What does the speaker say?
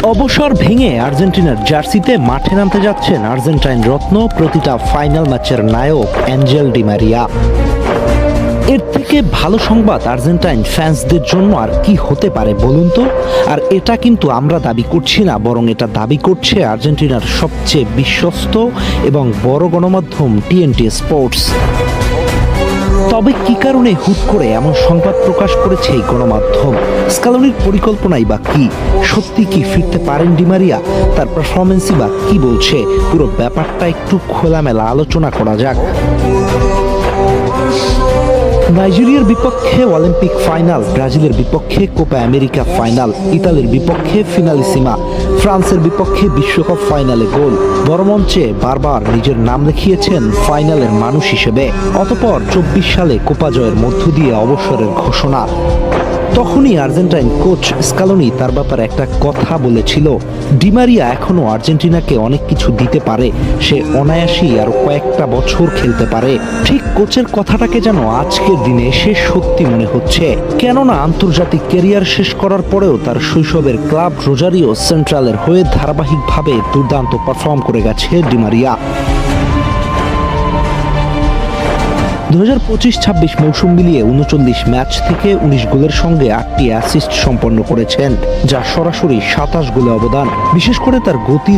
অবসর ভেঙে আর্জেন্টিনার জার্সিতে মাঠে নামতে যাচ্ছেন আর্জেন্টাইন রত্ন, প্রতিটা ফাইনাল ম্যাচের নায়ক অ্যাঞ্জেল ডি মারিয়া। এর থেকে ভালো সংবাদ আর্জেন্টাইন ফ্যান্সদের জন্য আর কি হতে পারে বলুন তো? আর এটা কিন্তু আমরা দাবি করছি না, বরং এটা দাবি করছে আর্জেন্টিনার সবচেয়ে বিশ্বস্ত এবং বড় গণমাধ্যম টিএনটি স্পোর্টস। তবে কি কারণে হুট করে এমন সংবাদ প্রকাশ করেছে এই গণমাধ্যম? স্কালোনির পরিকল্পনাই বা কি? সত্যি কি ফিরতে পারেন ডি মারিয়া? তার পারফরমেন্সই বা কি বলছে? পুরো ব্যাপারটা একটু খোলামেলা আলোচনা করা যাক। নাইজেরিয়ার বিপক্ষে অলিম্পিক ফাইনাল, ব্রাজিলের বিপক্ষে কোপা আমেরিকা ফাইনাল, ইতালির বিপক্ষে ফিনালিসিমা, ফ্রান্সের বিপক্ষে বিশ্বকাপ ফাইনালে গোল। বড় মঞ্চে বারবার নিজের নাম লিখিয়েছেন ফাইনালের মানুষ হিসেবে। অতঃপর 24 সালে কোপা জয়ের মধ্য দিয়ে অবসরের ঘোষণা। তখনই আর্জেন্টাইন কোচ স্কালোনি তার ব্যাপারে একটা কথা বলেছিল, ডি মারিয়া এখনো আর্জেন্টিনাকে অনেক কিছু দিতে পারে, সে অনায়াসেই আরো কয়েকটা বছর খেলতে পারে। ঠিক কোচের কথাটাকে যেন আজকের দিনে সে সত্যি মনে হচ্ছে। কেননা আন্তর্জাতিক ক্যারিয়ার শেষ করার পরেও তার শৈশবের ক্লাব রোজারিও সেন্ট্রালের হয়ে ধারাবাহিকভাবে দুর্দান্ত পারফর্ম করে গেছে ডি মারিয়া। 2025-26 মৌসুম মিলিয়ে 39 ম্যাচ থেকে 19 গোলের সঙ্গে 8টি অ্যাসিস্ট সম্পন্ন করেছেন, যা সরাসরি 27 গোলে অবদান। বিশেষ করে তার গতি